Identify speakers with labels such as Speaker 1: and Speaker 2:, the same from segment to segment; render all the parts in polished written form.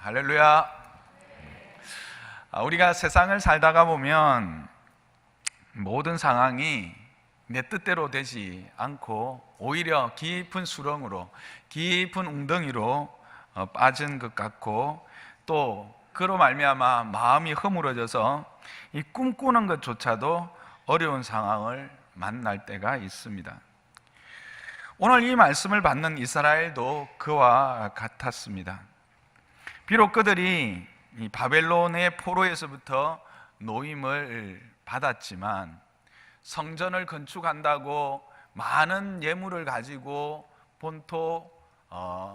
Speaker 1: 할렐루야. 우리가 세상을 살다가 보면 모든 상황이 내 뜻대로 되지 않고 오히려 깊은 수렁으로, 깊은 웅덩이로 빠진 것 같고, 또 그로 말미암아 마음이 허물어져서 이 꿈꾸는 것조차도 어려운 상황을 만날 때가 있습니다. 오늘 이 말씀을 받는 이스라엘도 그와 같았습니다. 비록 그들이 이 바벨론의 포로에서부터 노임을 받았지만 성전을 건축한다고 많은 예물을 가지고 본토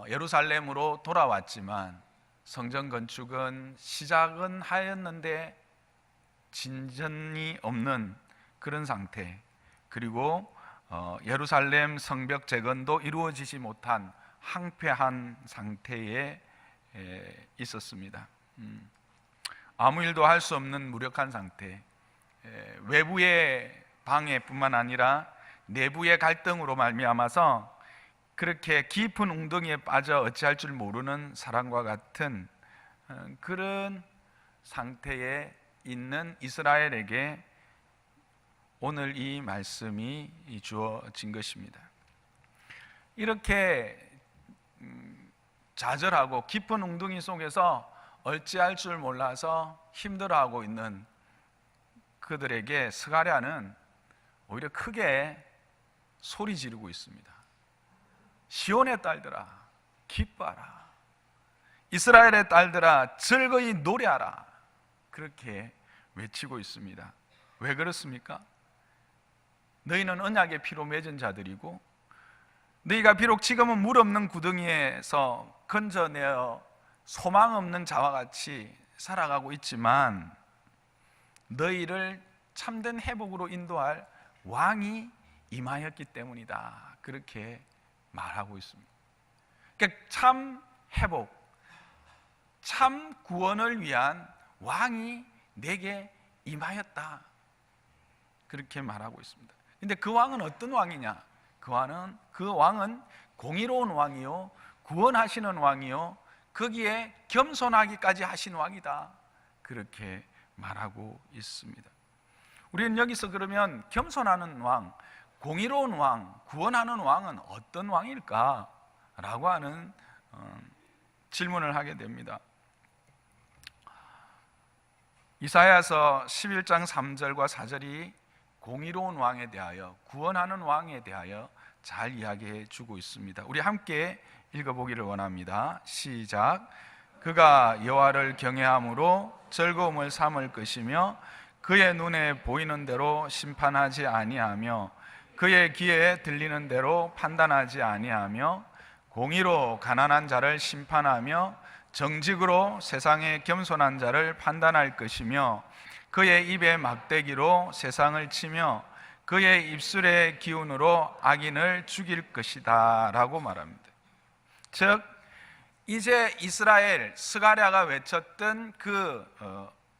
Speaker 1: 예루살렘으로 돌아왔지만 성전 건축은 시작은 하였는데 진전이 없는 그런 상태, 그리고 예루살렘 성벽 재건도 이루어지지 못한 황폐한 상태에 있었습니다. 아무 일도 할 수 없는 무력한 상태, 외부의 방해뿐만 아니라 내부의 갈등으로 말미암아서 그렇게 깊은 웅덩이에 빠져 어찌할 줄 모르는 사람과 같은 그런 상태에 있는 이스라엘에게 오늘 이 말씀이 주어진 것입니다. 이렇게 좌절하고 깊은 웅덩이 속에서 어찌할 줄 몰라서 힘들어하고 있는 그들에게 스가랴는 오히려 크게 소리 지르고 있습니다. 시온의 딸들아 기뻐하라, 이스라엘의 딸들아 즐거이 노래하라, 그렇게 외치고 있습니다. 왜 그렇습니까? 너희는 언약의 피로 맺은 자들이고, 너희가 비록 지금은 물 없는 구덩이에서 건져내어 소망 없는 자와 같이 살아가고 있지만 너희를 참된 회복으로 인도할 왕이 임하였기 때문이다, 그렇게 말하고 있습니다. 그러니까 참 회복, 참 구원을 위한 왕이 내게 임하였다, 그렇게 말하고 있습니다. 근데 그 왕은 어떤 왕이냐? 그 왕은 공의로운 왕이요, 구원하시는 왕이요, 거기에 겸손하기까지 하신 왕이다, 그렇게 말하고 있습니다. 우리는 여기서 그러면 겸손하는 왕, 공의로운 왕, 구원하는 왕은 어떤 왕일까? 라고 하는 질문을 하게 됩니다. 이사야서 11장 3절과 4절이 공의로운 왕에 대하여, 구원하는 왕에 대하여 잘 이야기해 주고 있습니다. 우리 함께 읽어보기를 원합니다. 시작. 그가 여호와를 경외함으로 즐거움을 삼을 것이며 그의 눈에 보이는 대로 심판하지 아니하며 그의 귀에 들리는 대로 판단하지 아니하며 공의로 가난한 자를 심판하며 정직으로 세상의 겸손한 자를 판단할 것이며 그의 입의 막대기로 세상을 치며 그의 입술의 기운으로 악인을 죽일 것이다 라고 말합니다. 즉 이제 이스라엘 스가랴가 외쳤던 그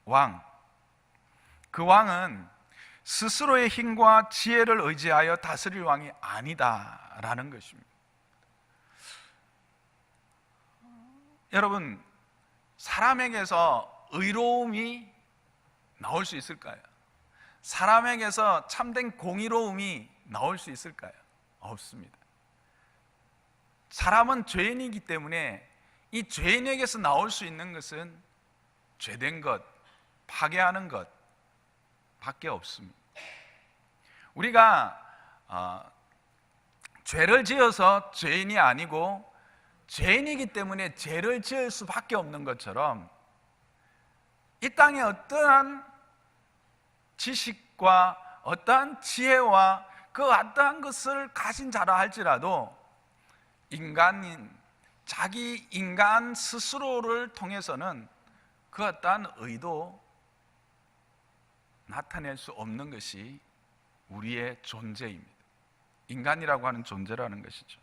Speaker 1: 왕은 스스로의 힘과 지혜를 의지하여 다스릴 왕이 아니다라는 것입니다. 여러분, 사람에게서 의로움이 나올 수 있을까요? 사람에게서 참된 공의로움이 나올 수 있을까요? 없습니다. 사람은 죄인이기 때문에 이 죄인에게서 나올 수 있는 것은 죄된 것, 파괴하는 것 밖에 없습니다. 우리가 죄를 지어서 죄인이 아니고 죄인이기 때문에 죄를 지을 수밖에 없는 것처럼 이 땅에 어떠한 지식과 어떠한 지혜와 그 어떠한 것을 가진 자라 할지라도 인간인 자기 인간 스스로를 통해서는 그 어떠한 의도 나타낼 수 없는 것이 우리의 존재입니다. 인간이라고 하는 존재라는 것이죠.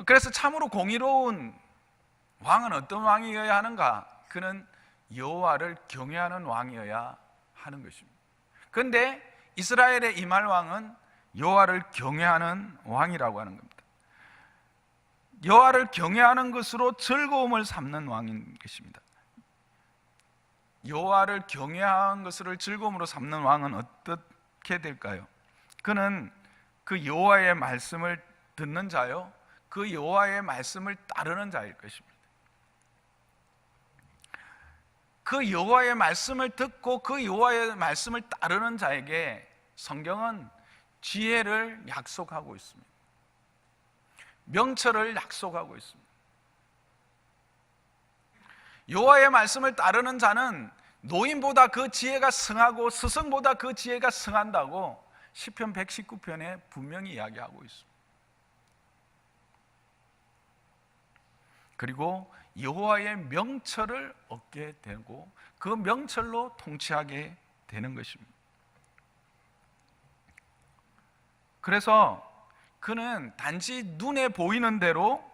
Speaker 1: 그래서 참으로 공의로운 왕은 어떤 왕이어야 하는가? 그는 여호와를 경외하는 왕이어야 하는 것입니다. 그런데 이스라엘의 임할 왕은 여호와를 경외하는 왕이라고 하는 겁니다. 여호와를 경외하는 것으로 즐거움을 삼는 왕인 것입니다. 여호와를 경외하는 것을 즐거움으로 삼는 왕은 어떻게 될까요? 그는 그 여호와의 말씀을 듣는 자요, 그 여호와의 말씀을 따르는 자일 것입니다. 그 여호와의 말씀을 듣고 그 여호와의 말씀을 따르는 자에게 성경은 지혜를 약속하고 있습니다. 명철을 약속하고 있습니다. 여호와의 말씀을 따르는 자는 노인보다 그 지혜가 승하고 스승보다 그 지혜가 승한다고 시편 119편에 분명히 이야기하고 있습니다. 그리고 여호와의 명철을 얻게 되고 그 명철로 통치하게 되는 것입니다. 그래서 그는 단지 눈에 보이는 대로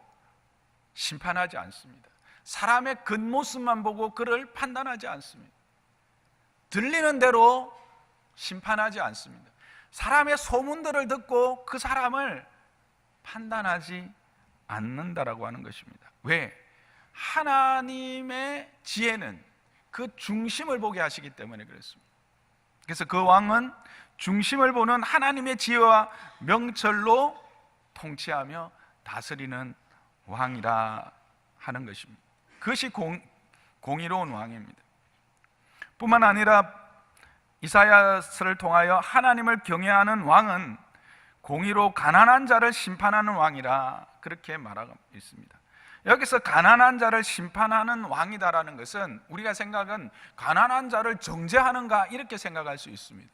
Speaker 1: 심판하지 않습니다. 사람의 겉모습만 보고 그를 판단하지 않습니다. 들리는 대로 심판하지 않습니다. 사람의 소문들을 듣고 그 사람을 판단하지 않는다라고 하는 것입니다. 왜? 하나님의 지혜는 그 중심을 보게 하시기 때문에 그렇습니다. 그래서 그 왕은 중심을 보는 하나님의 지혜와 명철로 통치하며 다스리는 왕이라 하는 것입니다. 그것이 공의로운 왕입니다. 뿐만 아니라 이사야서를 통하여 하나님을 경외하는 왕은 공의로 가난한 자를 심판하는 왕이라 그렇게 말하고 있습니다. 여기서 가난한 자를 심판하는 왕이다라는 것은 우리가 생각은 가난한 자를 정죄하는가 이렇게 생각할 수 있습니다.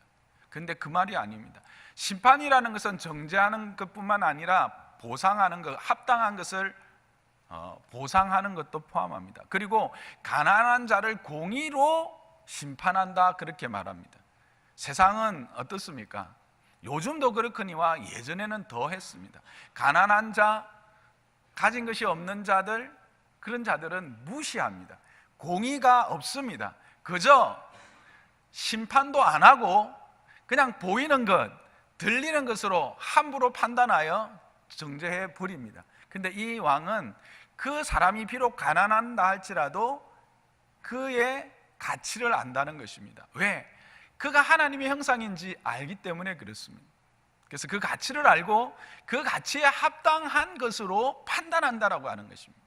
Speaker 1: 근데 그 말이 아닙니다. 심판이라는 것은 정죄하는 것뿐만 아니라 보상하는 것, 합당한 것을 보상하는 것도 포함합니다. 그리고 가난한 자를 공의로 심판한다 그렇게 말합니다. 세상은 어떻습니까? 요즘도 그렇거니와 예전에는 더 했습니다. 가난한 자, 가진 것이 없는 자들, 그런 자들은 무시합니다. 공의가 없습니다. 그저 심판도 안 하고 그냥 보이는 것, 들리는 것으로 함부로 판단하여 정죄해 버립니다. 근데 이 왕은 그 사람이 비록 가난한다 할지라도 그의 가치를 안다는 것입니다. 왜? 그가 하나님의 형상인지 알기 때문에 그렇습니다. 그래서 그 가치를 알고 그 가치에 합당한 것으로 판단한다라고 하는 것입니다.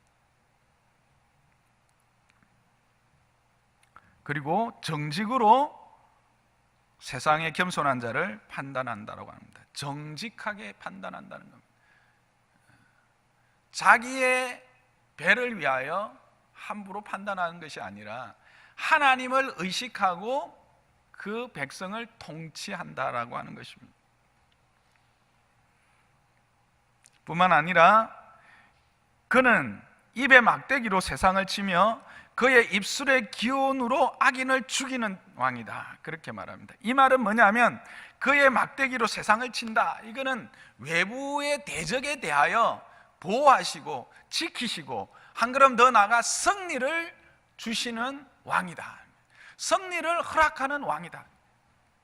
Speaker 1: 그리고 정직으로 세상의 겸손한 자를 판단한다라고 합니다. 정직하게 판단한다는 겁니다. 자기의 배를 위하여 함부로 판단하는 것이 아니라 하나님을 의식하고 그 백성을 통치한다라고 하는 것입니다. 뿐만 아니라 그는 입에 막대기로 세상을 치며 그의 입술의 기운으로 악인을 죽이는 왕이다 그렇게 말합니다. 이 말은 뭐냐면 그의 막대기로 세상을 친다. 이거는 외부의 대적에 대하여 보호하시고 지키시고 한 걸음 더 나아가 승리를 주시는 왕이다. 승리를 허락하는 왕이다.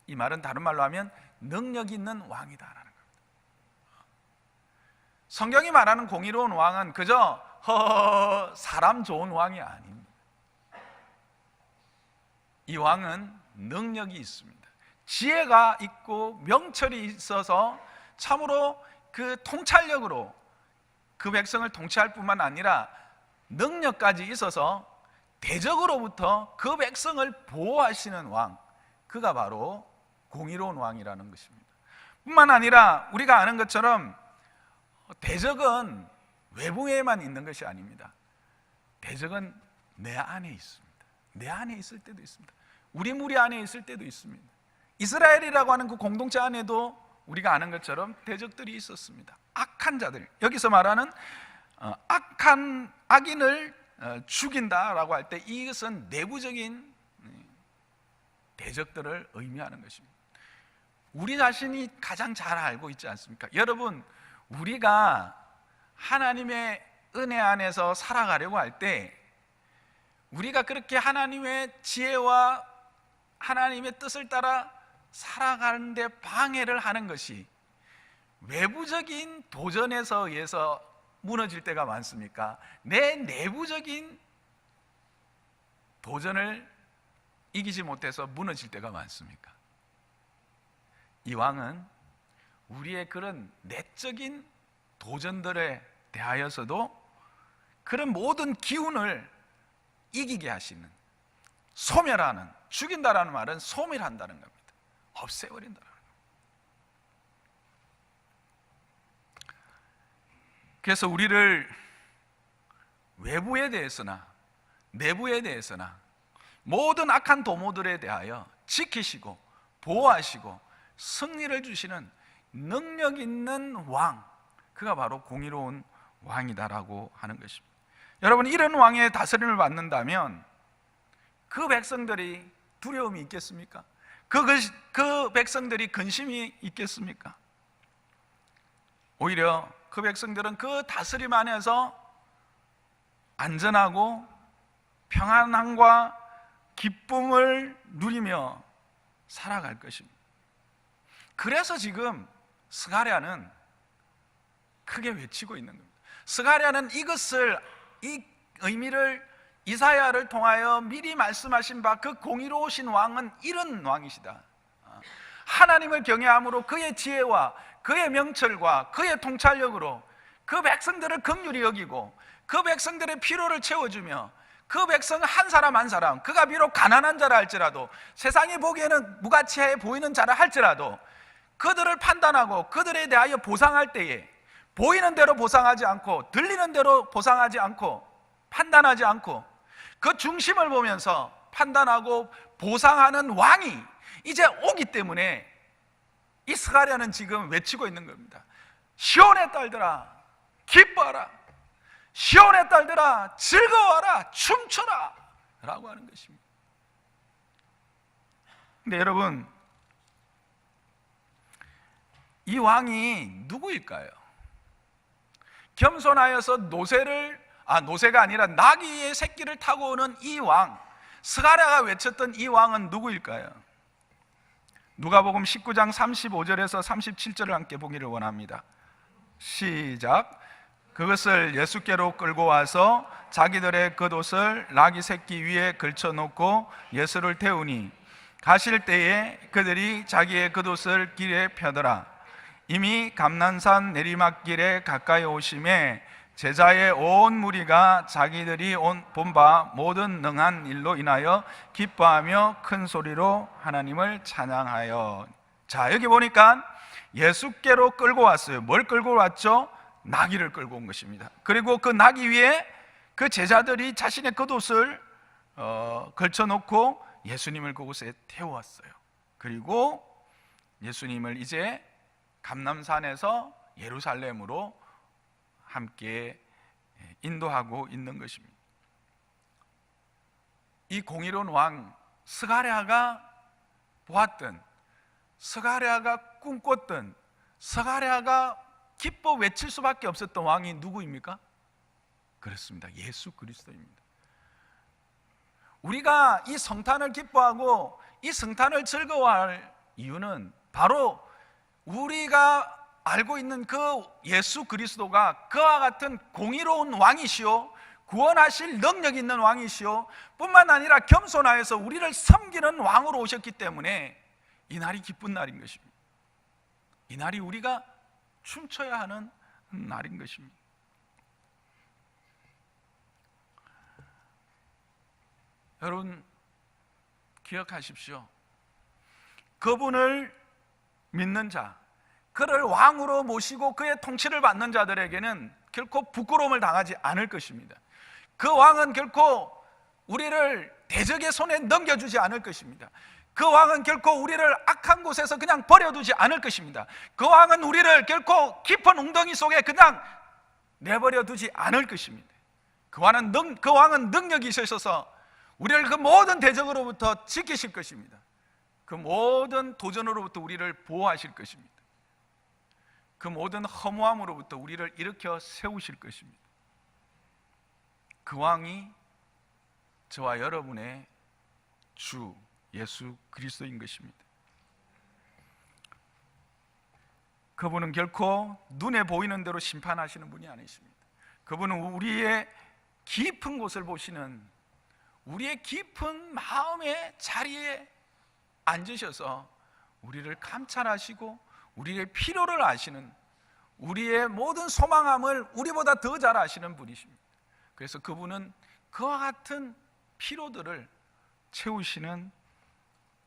Speaker 1: 이 말은 다른 말로 하면 능력 있는 왕이다라는 겁니다. 성경이 말하는 공의로운 왕은 그저 사람 좋은 왕이 아닙니다. 이 왕은 능력이 있습니다. 지혜가 있고 명철이 있어서 참으로 그 통찰력으로 그 백성을 통치할 뿐만 아니라 능력까지 있어서 대적으로부터 그 백성을 보호하시는 왕, 그가 바로 공의로운 왕이라는 것입니다. 뿐만 아니라 우리가 아는 것처럼 대적은 외부에만 있는 것이 아닙니다. 대적은 내 안에 있습니다. 내 안에 있을 때도 있습니다. 우리 무리 안에 있을 때도 있습니다. 이스라엘이라고 하는 그 공동체 안에도 우리가 아는 것처럼 대적들이 있었습니다. 악한 자들, 여기서 말하는 악한 악인을 죽인다라고 할 때 이것은 내부적인 대적들을 의미하는 것입니다. 우리 자신이 가장 잘 알고 있지 않습니까? 여러분, 우리가 하나님의 은혜 안에서 살아가려고 할 때 우리가 그렇게 하나님의 지혜와 하나님의 뜻을 따라 살아가는 데 방해를 하는 것이 외부적인 도전에서 의해서 무너질 때가 많습니까? 내 내부적인 도전을 이기지 못해서 무너질 때가 많습니까? 이 왕은 우리의 그런 내적인 도전들에 대하여서도 그런 모든 기운을 이기게 하시는, 소멸하는, 죽인다라는 말은 소멸한다는 겁니다. 없애버린다는 겁니다. 그래서 우리를 외부에 대해서나 내부에 대해서나 모든 악한 도모들에 대하여 지키시고 보호하시고 승리를 주시는 능력 있는 왕, 그가 바로 공의로운 왕이다라고 하는 것입니다. 여러분, 이런 왕의 다스림을 받는다면 그 백성들이 두려움이 있겠습니까? 그 백성들이 근심이 있겠습니까? 오히려 그 백성들은 그 다스림 안에서 안전하고 평안함과 기쁨을 누리며 살아갈 것입니다. 그래서 지금 스가랴는 크게 외치고 있는 겁니다. 스가랴는 이 의미를 이사야를 통하여 미리 말씀하신 바 그 공의로우신 왕은 이런 왕이시다. 하나님을 경외함으로 그의 지혜와 그의 명철과 그의 통찰력으로 그 백성들을 긍휼히 여기고 그 백성들의 필요를 채워주며 그 백성 한 사람 한 사람, 그가 비록 가난한 자라 할지라도, 세상이 보기에는 무가치해 보이는 자라 할지라도 그들을 판단하고 그들에 대하여 보상할 때에 보이는 대로 보상하지 않고 들리는 대로 보상하지 않고 판단하지 않고 그 중심을 보면서 판단하고 보상하는 왕이 이제 오기 때문에 이 스가랴는 지금 외치고 있는 겁니다. 시온의 딸들아 기뻐하라, 시온의 딸들아 즐거워하라, 춤춰라 라고 하는 것입니다. 근데 여러분, 이 왕이 누구일까요? 겸손하여서 노새가 아니라 나귀의 새끼를 타고 오는 이 왕, 스가랴가 외쳤던 이 왕은 누구일까요? 누가복음 19장 35절에서 37절을 함께 보기를 원합니다. 시작. 그것을 예수께로 끌고 와서 자기들의 겉옷을 나귀 새끼 위에 걸쳐놓고 예수를 태우니 가실 때에 그들이 자기의 겉옷을 길에 펴더라. 이미 감난산 내리막길에 가까이 오심에 제자의 온 무리가 자기들이 본 바 모든 능한 일로 인하여 기뻐하며 큰 소리로 하나님을 찬양하여. 자, 여기 보니까 예수께로 끌고 왔어요. 뭘 끌고 왔죠? 나귀를 끌고 온 것입니다. 그리고 그 나귀 위에 그 제자들이 자신의 겉옷을 걸쳐놓고 예수님을 그곳에 태워왔어요. 그리고 예수님을 이제 감람산에서 예루살렘으로 함께 인도하고 있는 것입니다. 이 공의로운 왕 스가랴가 보았던, 스가랴가 꿈꿨던, 스가랴가 기뻐 외칠 수밖에 없었던 왕이 누구입니까? 그렇습니다. 예수 그리스도입니다. 우리가 이 성탄을 기뻐하고 이 성탄을 즐거워할 이유는 바로 우리가 알고 있는 그 예수 그리스도가 그와 같은 공의로운 왕이시오, 구원하실 능력 있는 왕이시오, 뿐만 아니라 겸손하여서 우리를 섬기는 왕으로 오셨기 때문에 이 날이 기쁜 날인 것입니다. 이 날이 우리가 춤춰야 하는 날인 것입니다. 여러분 기억하십시오. 그분을 믿는 자, 그를 왕으로 모시고 그의 통치를 받는 자들에게는 결코 부끄러움을 당하지 않을 것입니다. 그 왕은 결코 우리를 대적의 손에 넘겨주지 않을 것입니다. 그 왕은 결코 우리를 악한 곳에서 그냥 버려두지 않을 것입니다. 그 왕은 우리를 결코 깊은 웅덩이 속에 그냥 내버려 두지 않을 것입니다. 그 왕은 능력이 있으셔서 우리를 그 모든 대적으로부터 지키실 것입니다. 그 모든 도전으로부터 우리를 보호하실 것입니다. 그 모든 허무함으로부터 우리를 일으켜 세우실 것입니다. 그 왕이 저와 여러분의 주 예수 그리스도인 것입니다. 그분은 결코 눈에 보이는 대로 심판하시는 분이 아니십니다. 그분은 우리의 깊은 곳을 보시는, 우리의 깊은 마음의 자리에 앉으셔서 우리를 감찰하시고 우리의 필요를 아시는, 우리의 모든 소망함을 우리보다 더 잘 아시는 분이십니다. 그래서 그분은 그와 같은 필요들을 채우시는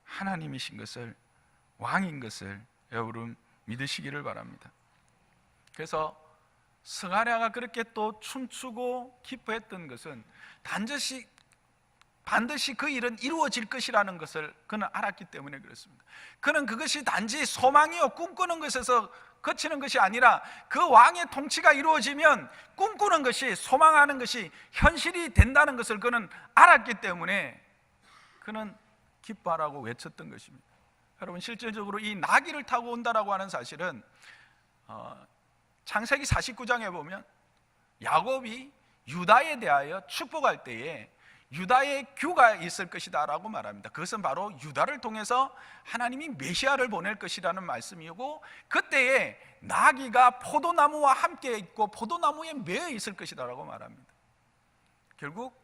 Speaker 1: 하나님이신 것을, 왕인 것을 여러분 믿으시기를 바랍니다. 그래서 스가랴가 그렇게 또 춤추고 기뻐했던 것은 반드시 그 일은 이루어질 것이라는 것을 그는 알았기 때문에 그렇습니다. 그는 그것이 단지 소망이요 꿈꾸는 것에서 그치는 것이 아니라 그 왕의 통치가 이루어지면 꿈꾸는 것이, 소망하는 것이 현실이 된다는 것을 그는 알았기 때문에 그는 기뻐하라고 외쳤던 것입니다. 여러분, 실제적으로 이 나귀를 타고 온다라고 하는 사실은 창세기 49장에 보면 야곱이 유다에 대하여 축복할 때에 유다의 규가 있을 것이다 라고 말합니다. 그것은 바로 유다를 통해서 하나님이 메시아를 보낼 것이라는 말씀이고, 그때에 나귀가 포도나무와 함께 있고 포도나무에 매여 있을 것이다 라고 말합니다. 결국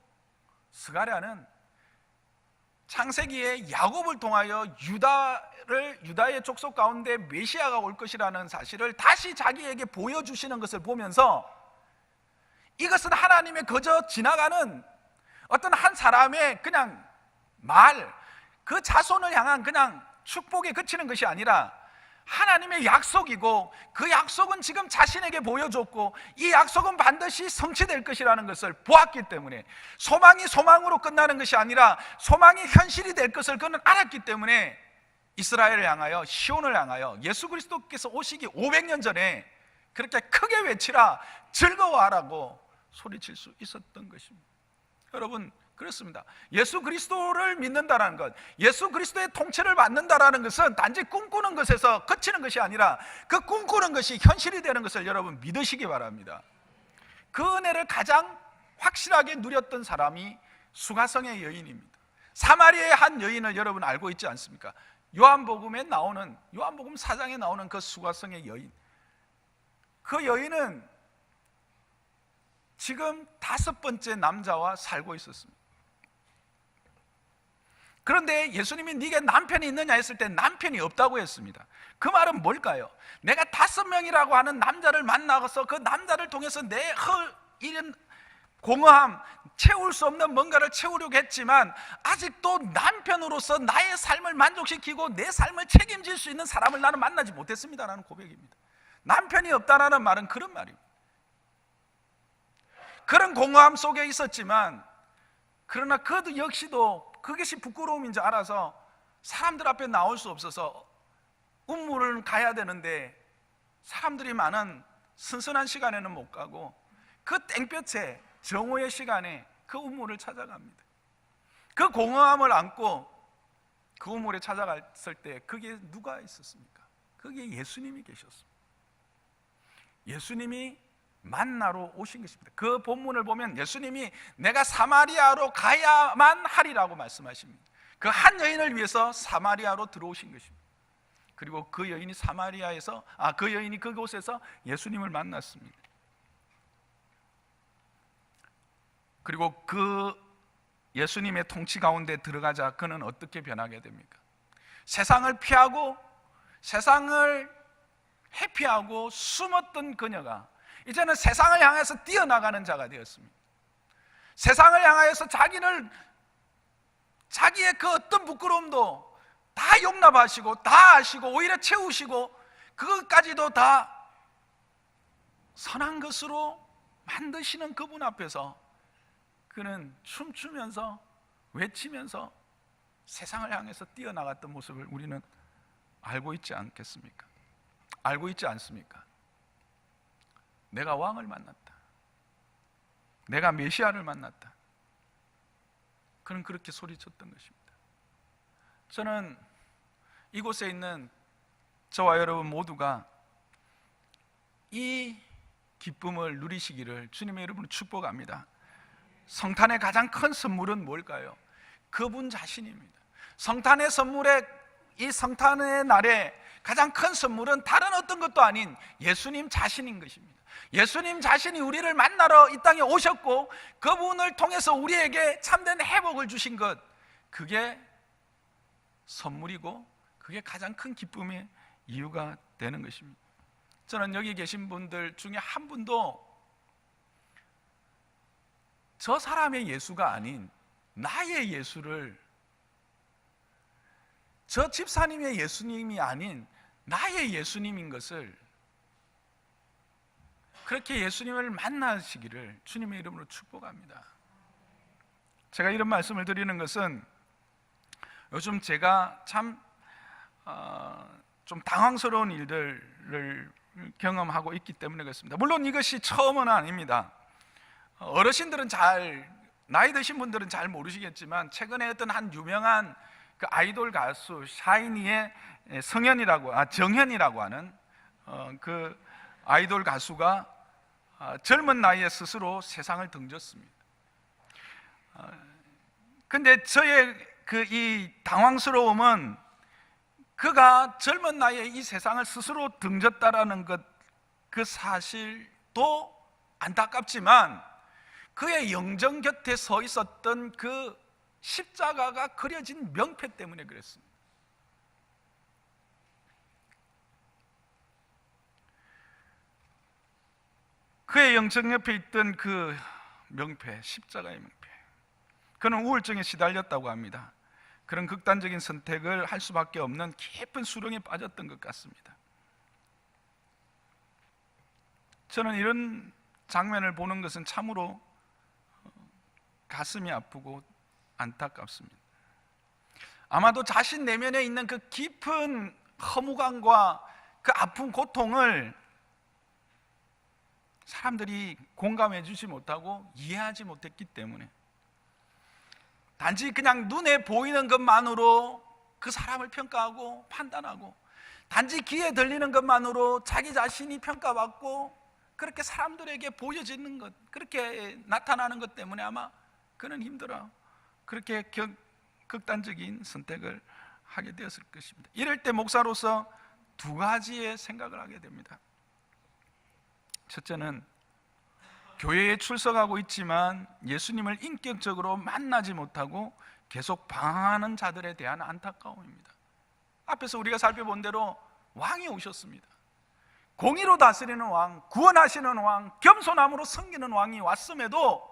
Speaker 1: 스가랴는 창세기에 야곱을 통하여 유다의 족속 가운데 메시아가 올 것이라는 사실을 다시 자기에게 보여주시는 것을 보면서, 이것은 하나님의 그저 지나가는 어떤 한 사람의 그냥 말, 그 자손을 향한 그냥 축복에 그치는 것이 아니라 하나님의 약속이고, 그 약속은 지금 자신에게 보여줬고 이 약속은 반드시 성취될 것이라는 것을 보았기 때문에, 소망이 소망으로 끝나는 것이 아니라 소망이 현실이 될 것을 그는 알았기 때문에 이스라엘을 향하여, 시온을 향하여 예수 그리스도께서 오시기 500년 전에 그렇게 크게 외치라, 즐거워하라고 소리칠 수 있었던 것입니다. 여러분, 그렇습니다. 예수 그리스도를 믿는다라는 것, 예수 그리스도의 통치를 받는다라는 것은 단지 꿈꾸는 것에서 그치는 것이 아니라 그 꿈꾸는 것이 현실이 되는 것을 여러분 믿으시기 바랍니다. 그 은혜를 가장 확실하게 누렸던 사람이 수가성의 여인입니다. 사마리아의 한 여인을 여러분 알고 있지 않습니까? 요한복음 4장에 나오는 그 수가성의 여인, 그 여인은 지금 5번째 남자와 살고 있었습니다. 그런데 예수님이 네게 남편이 있느냐 했을 때 남편이 없다고 했습니다. 그 말은 뭘까요? 내가 5명이라고 하는 남자를 만나서 그 남자를 통해서 내 이런 공허함, 채울 수 없는 뭔가를 채우려고 했지만 아직도 남편으로서 나의 삶을 만족시키고 내 삶을 책임질 수 있는 사람을 나는 만나지 못했습니다라는 고백입니다. 남편이 없다라는 말은 그런 말입니다. 그런 공허함 속에 있었지만, 그러나 그도 역시도 그것이 부끄러움인 줄 알아서 사람들 앞에 나올 수 없어서 운무를 가야 되는데 사람들이 많은 선선한 시간에는 못 가고 그 땡볕에 정오의 시간에 그 운무를 찾아갑니다. 그 공허함을 안고 그 우물에 찾아갔을 때 거기에 누가 있었습니까? 거기에 예수님이 계셨습니다. 예수님이 만나러 오신 것입니다. 그 본문을 보면 예수님이 내가 사마리아로 가야만 하리라고 말씀하십니다. 그 한 여인을 위해서 사마리아로 들어오신 것입니다. 그리고 그 여인이 그 여인이 그곳에서 예수님을 만났습니다. 그리고 그 예수님의 통치 가운데 들어가자 그는 어떻게 변하게 됩니까? 세상을 피하고 세상을 회피하고 숨었던 그녀가 이제는 세상을 향해서 뛰어나가는 자가 되었습니다. 세상을 향해서 자기의 그 어떤 부끄러움도 다 용납하시고 다 아시고 오히려 채우시고 그것까지도 다 선한 것으로 만드시는 그분 앞에서 그는 춤추면서 외치면서 세상을 향해서 뛰어나갔던 모습을 우리는 알고 있지 않겠습니까? 알고 있지 않습니까? 내가 왕을 만났다. 내가 메시아를 만났다. 그는 그렇게 소리쳤던 것입니다. 저는 이곳에 있는 저와 여러분 모두가 이 기쁨을 누리시기를 주님의 이름으로 축복합니다. 성탄의 가장 큰 선물은 뭘까요? 그분 자신입니다. 성탄의 선물에 이 성탄의 날에 가장 큰 선물은 다른 어떤 것도 아닌 예수님 자신인 것입니다. 예수님 자신이 우리를 만나러 이 땅에 오셨고 그분을 통해서 우리에게 참된 회복을 주신 것, 그게 선물이고 그게 가장 큰 기쁨의 이유가 되는 것입니다. 저는 여기 계신 분들 중에 한 분도 저 사람의 예수가 아닌 나의 예수를, 저 집사님의 예수님이 아닌 나의 예수님인 것을, 그렇게 예수님을 만나시기를 주님의 이름으로 축복합니다. 제가 이런 말씀을 드리는 것은 요즘 제가 참 좀 당황스러운 일들을 경험하고 있기 때문에 그렇습니다. 물론 이것이 처음은 아닙니다. 어르신들은 나이 드신 분들은 잘 모르시겠지만 최근에 어떤 한 유명한 그 아이돌 가수 샤이니의 정현이라고 하는 그 아이돌 가수가 젊은 나이에 스스로 세상을 등졌습니다. 근데 저의 이 당황스러움은 그가 젊은 나이에 이 세상을 스스로 등졌다라는 것, 그 사실도 안타깝지만 그의 영정 곁에 서 있었던 그 십자가가 그려진 명패 때문에 그랬습니다. 그의 영정 옆에 있던 그 명패, 십자가의 명패, 그는 우울증에 시달렸다고 합니다. 그런 극단적인 선택을 할 수밖에 없는 깊은 수렁에 빠졌던 것 같습니다. 저는 이런 장면을 보는 것은 참으로 가슴이 아프고 안타깝습니다. 아마도 자신 내면에 있는 그 깊은 허무감과 그 아픈 고통을 사람들이 공감해 주지 못하고 이해하지 못했기 때문에 단지 그냥 눈에 보이는 것만으로 그 사람을 평가하고 판단하고, 단지 귀에 들리는 것만으로 자기 자신이 평가받고 그렇게 사람들에게 보여지는 것, 그렇게 나타나는 것 때문에 아마 그는 힘들어 그렇게 극단적인 선택을 하게 되었을 것입니다. 이럴 때 목사로서 두 가지의 생각을 하게 됩니다. 첫째는 교회에 출석하고 있지만 예수님을 인격적으로 만나지 못하고 계속 방황하는 자들에 대한 안타까움입니다. 앞에서 우리가 살펴본 대로 왕이 오셨습니다. 공의로 다스리는 왕, 구원하시는 왕, 겸손함으로 섬기는 왕이 왔음에도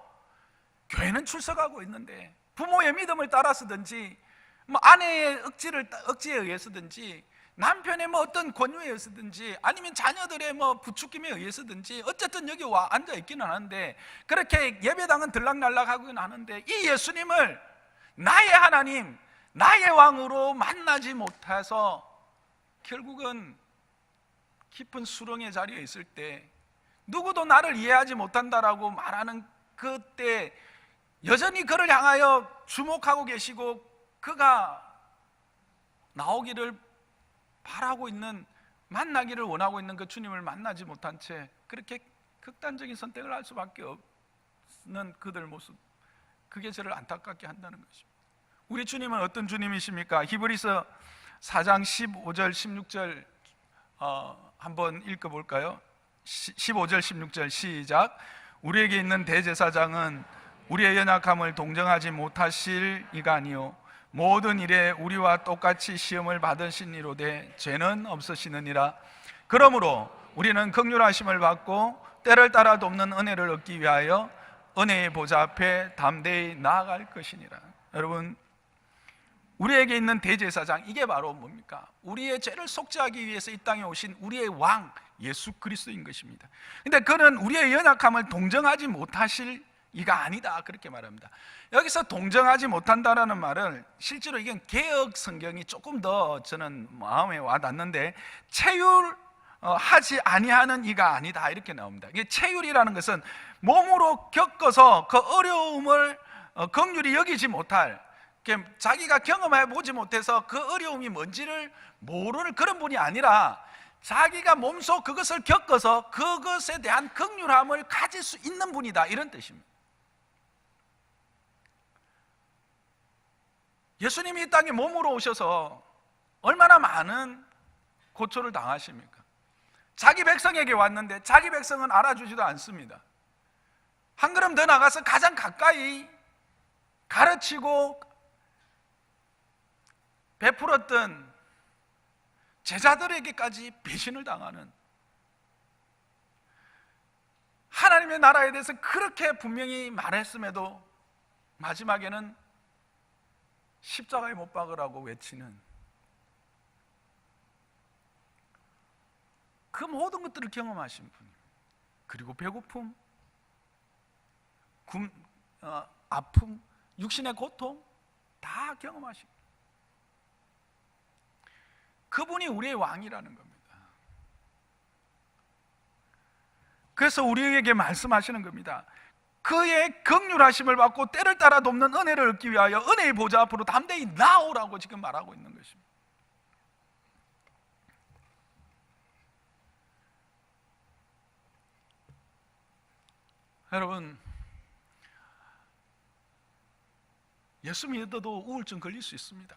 Speaker 1: 교회는 출석하고 있는데 부모의 믿음을 따라서든지 아내의 억지에 의해서든지 남편의 어떤 권유에 의해서든지 아니면 자녀들의 부추김에 의해서든지 어쨌든 여기 와 앉아 있기는 하는데, 그렇게 예배당은 들락날락하고는 하는데 이 예수님을 나의 하나님, 나의 왕으로 만나지 못해서 결국은 깊은 수렁의 자리에 있을 때 누구도 나를 이해하지 못한다라고 말하는 그때 여전히 그를 향하여 주목하고 계시고 그가 나오기를 바라고 있는, 만나기를 원하고 있는 그 주님을 만나지 못한 채 그렇게 극단적인 선택을 할 수밖에 없는 그들 모습, 그게 저를 안타깝게 한다는 것입니다. 우리 주님은 어떤 주님이십니까? 히브리서 4장 15절 16절 한번 읽어볼까요? 15절 16절 시작. 우리에게 있는 대제사장은 우리의 연약함을 동정하지 못하실 이가 아니요 모든 일에 우리와 똑같이 시험을 받으신 이로되 죄는 없으시느니라. 그러므로 우리는 긍휼하심을 받고 때를 따라 돕는 은혜를 얻기 위하여 은혜의 보좌 앞에 담대히 나아갈 것이니라. 여러분, 우리에게 있는 대제사장, 이게 바로 뭡니까? 우리의 죄를 속죄하기 위해서 이 땅에 오신 우리의 왕 예수 그리스도인 것입니다. 근데 그는 우리의 연약함을 동정하지 못하실 이가 아니다, 그렇게 말합니다. 여기서 동정하지 못한다라는 말은 실제로 이건 개역 성경이 조금 더 저는 마음에 와닿는데, 체휼하지 아니하는 이가 아니다, 이렇게 나옵니다. 이게 체휼이라는 것은 몸으로 겪어서 그 어려움을 긍휼히 여기지 못할, 자기가 경험해 보지 못해서 그 어려움이 뭔지를 모르는 그런 분이 아니라 자기가 몸소 그것을 겪어서 그것에 대한 긍휼함을 가질 수 있는 분이다, 이런 뜻입니다. 예수님이 이 땅에 몸으로 오셔서 얼마나 많은 고초를 당하십니까? 자기 백성에게 왔는데 자기 백성은 알아주지도 않습니다. 한 걸음 더 나가서 가장 가까이 가르치고 베풀었던 제자들에게까지 배신을 당하는, 하나님의 나라에 대해서 그렇게 분명히 말했음에도 마지막에는 십자가에 못 박으라고 외치는 그 모든 것들을 경험하신 분, 그리고 배고픔, 아픔, 육신의 고통 다 경험하신 그분이 우리의 왕이라는 겁니다. 그래서 우리에게 말씀하시는 겁니다. 그의 긍휼하심을 받고 때를 따라 돕는 은혜를 얻기 위하여 은혜의 보좌 앞으로 담대히 나오라고 지금 말하고 있는 것입니다. 여러분, 예수 믿어도 우울증 걸릴 수 있습니다.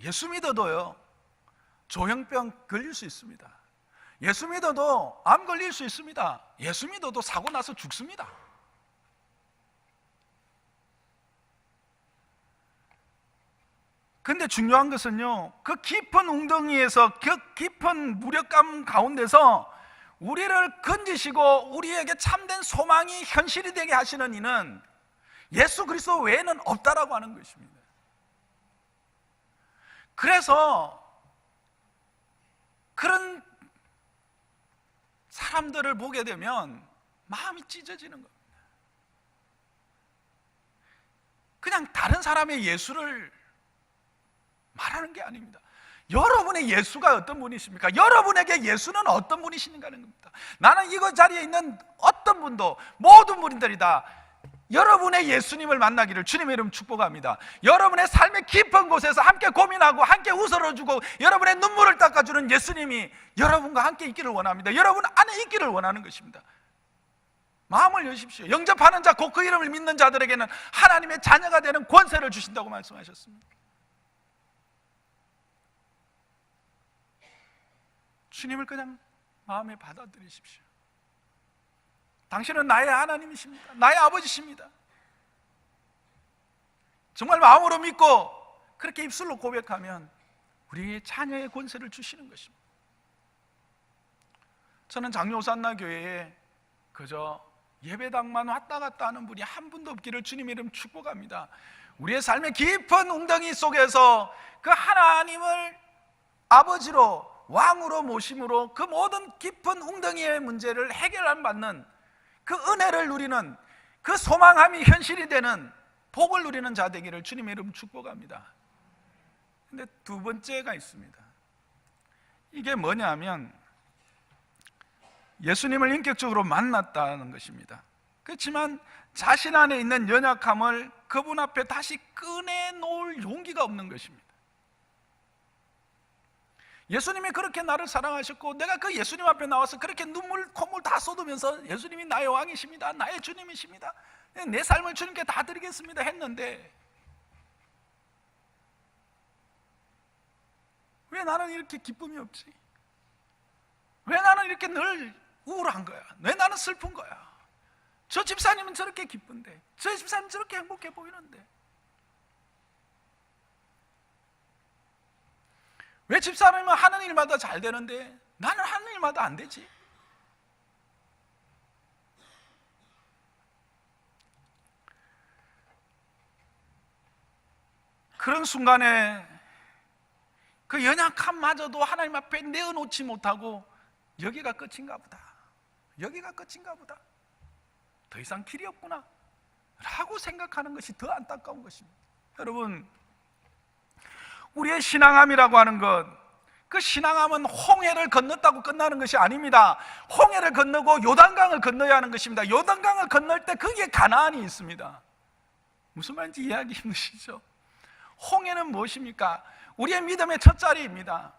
Speaker 1: 예수 믿어도요, 조현병 걸릴 수 있습니다. 예수 믿어도 암 걸릴 수 있습니다. 예수 믿어도 사고 나서 죽습니다. 근데 중요한 것은요, 그 깊은 웅덩이에서, 그 깊은 무력감 가운데서 우리를 건지시고 우리에게 참된 소망이 현실이 되게 하시는 이는 예수 그리스도 외에는 없다라고 하는 것입니다. 그래서 그런 사람들을 보게 되면 마음이 찢어지는 겁니다. 그냥 다른 사람의 예수를 말하는 게 아닙니다. 여러분의 예수가 어떤 분이십니까? 여러분에게 예수는 어떤 분이신가 하는 겁니다. 나는 이거 자리에 있는 어떤 분도, 모든 분들이 다 여러분의 예수님을 만나기를 주님의 이름 축복합니다. 여러분의 삶의 깊은 곳에서 함께 고민하고 함께 웃어주고 여러분의 눈물을 닦아주는 예수님이 여러분과 함께 있기를 원합니다. 여러분 안에 있기를 원하는 것입니다. 마음을 여십시오. 영접하는 자, 곧 그 이름을 믿는 자들에게는 하나님의 자녀가 되는 권세를 주신다고 말씀하셨습니다. 주님을 그냥 마음에 받아들이십시오. 당신은 나의 하나님이십니다. 나의 아버지십니다. 정말 마음으로 믿고 그렇게 입술로 고백하면 우리의 자녀의 권세를 주시는 것입니다. 저는 장로산나 교회에 그저 예배당만 왔다 갔다 하는 분이 한 분도 없기를 주님의 이름 축복합니다. 우리의 삶의 깊은 웅덩이 속에서 그 하나님을 아버지로, 왕으로 모심으로 그 모든 깊은 웅덩이의 문제를 해결받는 그 은혜를 누리는, 그 소망함이 현실이 되는 복을 누리는 자 되기를 주님의 이름 축복합니다. 근데 두 번째가 있습니다. 이게 뭐냐면 예수님을 인격적으로 만났다는 것입니다. 그렇지만 자신 안에 있는 연약함을 그분 앞에 다시 꺼내놓을 용기가 없는 것입니다. 예수님이 그렇게 나를 사랑하셨고 내가 그 예수님 앞에 나와서 그렇게 눈물 콧물 다 쏟으면서 예수님이 나의 왕이십니다, 나의 주님이십니다, 내 삶을 주님께 다 드리겠습니다 했는데 왜 나는 이렇게 기쁨이 없지? 왜 나는 이렇게 늘 우울한 거야? 왜 나는 슬픈 거야? 저 집사님은 저렇게 기쁜데, 저 집사님은 저렇게 행복해 보이는데 왜 집사람은 하는 일마다 잘 되는데 나는 하는 일마다 안 되지? 그런 순간에 그 연약함마저도 하나님 앞에 내어놓지 못하고 여기가 끝인가 보다, 여기가 끝인가 보다, 더 이상 길이 없구나 라고 생각하는 것이 더 안타까운 것입니다. 여러분, 우리의 신앙함이라고 하는 것, 그 신앙함은 홍해를 건넜다고 끝나는 것이 아닙니다. 홍해를 건너고 요단강을 건너야 하는 것입니다. 요단강을 건널 때 거기에 가나안이 있습니다. 무슨 말인지 이해하기 힘드시죠? 홍해는 무엇입니까? 우리의 믿음의 첫 자리입니다.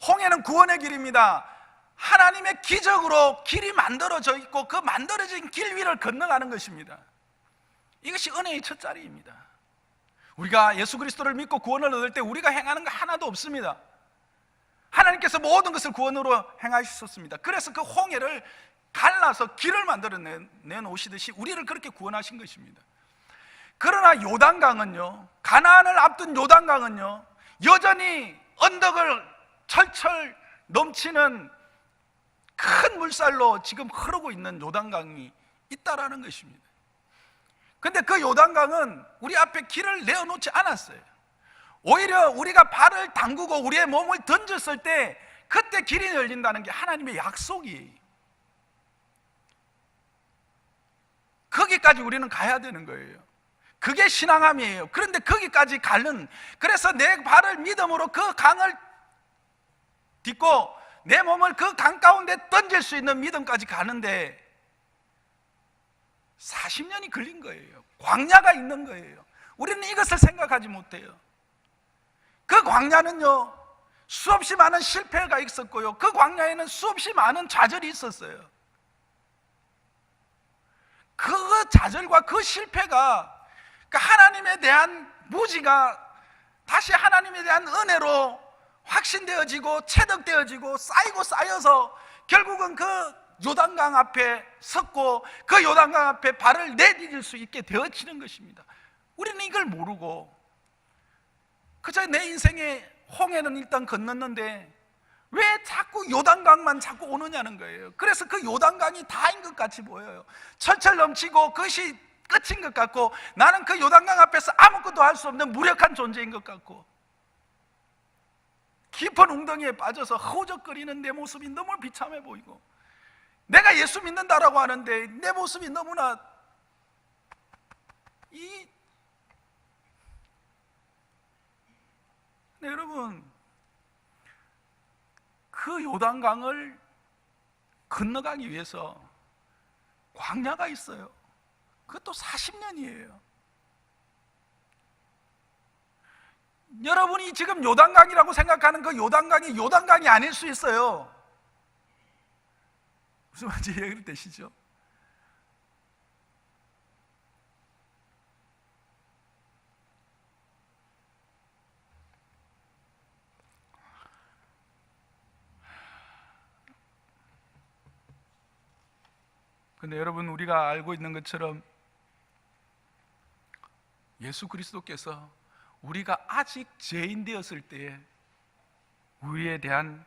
Speaker 1: 홍해는 구원의 길입니다. 하나님의 기적으로 길이 만들어져 있고 그 만들어진 길 위를 건너가는 것입니다. 이것이 은혜의 첫 자리입니다. 우리가 예수 그리스도를 믿고 구원을 얻을 때 우리가 행하는 거 하나도 없습니다. 하나님께서 모든 것을 구원으로 행하셨습니다. 그래서 그 홍해를 갈라서 길을 만들어 내놓으시듯이 우리를 그렇게 구원하신 것입니다. 그러나 요단강은요, 가나안을 앞둔 요단강은요, 여전히 언덕을 철철 넘치는 큰 물살로 지금 흐르고 있는 요단강이 있다라는 것입니다. 근데 그 요단강은 우리 앞에 길을 내어놓지 않았어요. 오히려 우리가 발을 담그고 우리의 몸을 던졌을 때 그때 길이 열린다는 게 하나님의 약속이에요. 거기까지 우리는 가야 되는 거예요. 그게 신앙함이에요. 그런데 거기까지 가는, 그래서 내 발을 믿음으로 그 강을 딛고 내 몸을 그 강 가운데 던질 수 있는 믿음까지 가는데 40년이 걸린 거예요. 광야가 있는 거예요. 우리는 이것을 생각하지 못해요. 그 광야는요, 수없이 많은 실패가 있었고요, 그 광야에는 수없이 많은 좌절이 있었어요. 그 좌절과 그 실패가 하나님에 대한 무지가 다시 하나님에 대한 은혜로 확신되어지고 체득되어지고 쌓이고 쌓여서 결국은 그 요단강 앞에 섰고 그 요단강 앞에 발을 내디딜 수 있게 되어지는 것입니다. 우리는 이걸 모르고 그저 내 인생의 홍해는 일단 건넜는데 왜 자꾸 요단강만 자꾸 오느냐는 거예요. 그래서 그 요단강이 다인 것 같이 보여요. 철철 넘치고 그것이 끝인 것 같고, 나는 그 요단강 앞에서 아무것도 할 수 없는 무력한 존재인 것 같고, 깊은 웅덩이에 빠져서 허우적거리는 내 모습이 너무 비참해 보이고, 내가 예수 믿는다라고 하는데 내 모습이 너무나 네, 여러분, 그 요단강을 건너가기 위해서 광야가 있어요. 그것도 40년이에요. 여러분이 지금 요단강이라고 생각하는 그 요단강이 요단강이 아닐 수 있어요. 무슨 말인지 이해가 되시죠? 근데 여러분, 우리가 알고 있는 것처럼 예수 그리스도께서 우리가 아직 죄인 되었을 때에 우리에 대한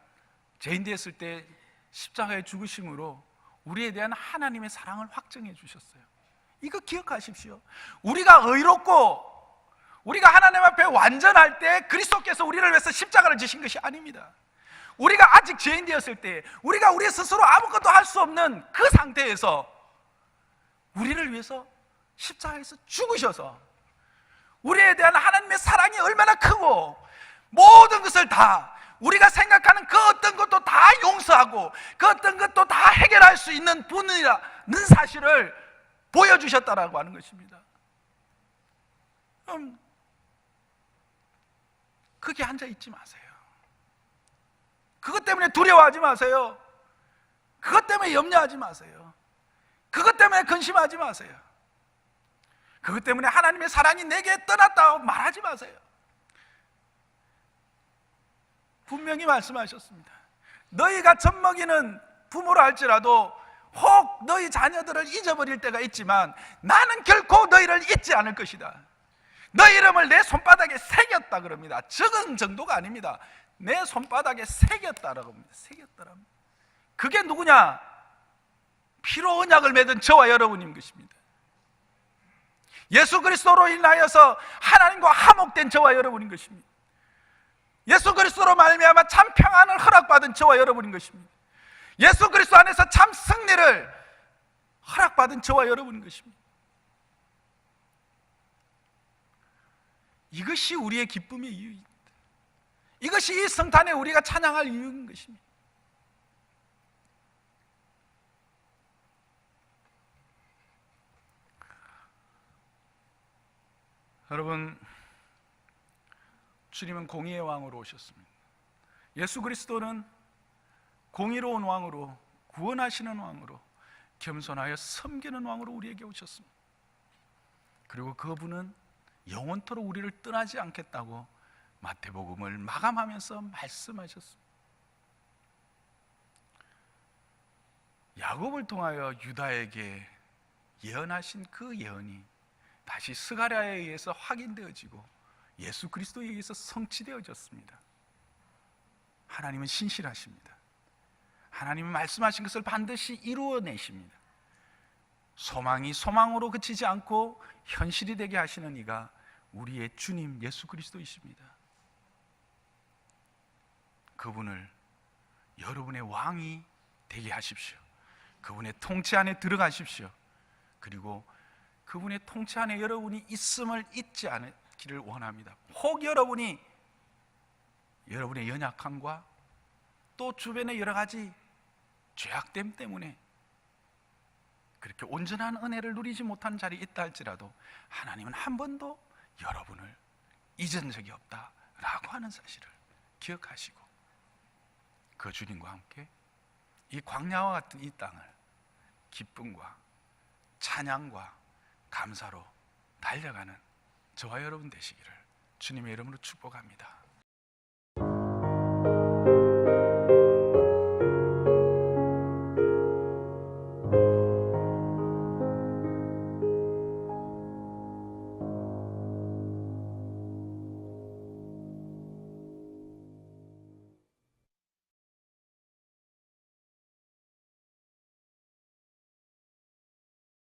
Speaker 1: 죄인 되었을 때 십자가의 죽으심으로 우리에 대한 하나님의 사랑을 확증해 주셨어요. 이거 기억하십시오. 우리가 의롭고 우리가 하나님 앞에 완전할 때 그리스도께서 우리를 위해서 십자가를 지신 것이 아닙니다. 우리가 아직 죄인 되었을 때, 우리가 우리 스스로 아무것도 할 수 없는 그 상태에서 우리를 위해서 십자가에서 죽으셔서 우리에 대한 하나님의 사랑이 얼마나 크고 모든 것을 다, 우리가 생각하는 그 어떤 것도 다 용서하고 그 어떤 것도 다 해결할 수 있는 분이라는 사실을 보여주셨다라고 하는 것입니다. 그럼 거기 앉아 있지 마세요. 그것 때문에 두려워하지 마세요. 그것 때문에 염려하지 마세요. 그것 때문에 근심하지 마세요. 그것 때문에 하나님의 사랑이 내게 떠났다고 말하지 마세요. 분명히 말씀하셨습니다. 너희가 젖먹이는 부모라 할지라도 혹 너희 자녀들을 잊어버릴 때가 있지만 나는 결코 너희를 잊지 않을 것이다. 너희 이름을 내 손바닥에 새겼다 그럽니다. 적은 정도가 아닙니다. 내 손바닥에 새겼다라고 합니다. 새겼다랍니다. 그게 누구냐? 피로 언약을 맺은 저와 여러분인 것입니다. 예수 그리스도로 인하여서 하나님과 화목된 저와 여러분인 것입니다. 예수 그리스도로 말미암아 참 평안을 허락받은 저와 여러분인 것입니다. 예수 그리스도 안에서 참 승리를 허락받은 저와 여러분인 것입니다. 이것이 우리의 기쁨의 이유입니다. 이것이 이 성탄에 우리가 찬양할 이유인 것입니다. 여러분, 주님은 공의의 왕으로 오셨습니다. 예수 그리스도는 공의로운 왕으로, 구원하시는 왕으로, 겸손하여 섬기는 왕으로 우리에게 오셨습니다. 그리고 그분은 영원토록 우리를 떠나지 않겠다고 마태복음을 마감하면서 말씀하셨습니다. 야곱을 통하여 유다에게 예언하신 그 예언이 다시 스가랴에 의해서 확인되어지고 예수 그리스도에 의해서 성취되어졌습니다. 하나님은 신실하십니다. 하나님은 말씀하신 것을 반드시 이루어내십니다. 소망이 소망으로 그치지 않고 현실이 되게 하시는 이가 우리의 주님 예수 그리스도이십니다. 그분을 여러분의 왕이 되게 하십시오. 그분의 통치 안에 들어가십시오. 그리고 그분의 통치 안에 여러분이 있음을 잊지 않기를 원합니다. 혹 여러분이 여러분의 연약함과 또 주변의 여러 가지 죄악됨 때문에 그렇게 온전한 은혜를 누리지 못하는 자리에 있다 할지라도 하나님은 한 번도 여러분을 잊은 적이 없다라고 하는 사실을 기억하시고 그 주님과 함께 이 광야와 같은 이 땅을 기쁨과 찬양과 감사로 달려가는 저와 여러분 되시기를 주님의 이름으로 축복합니다.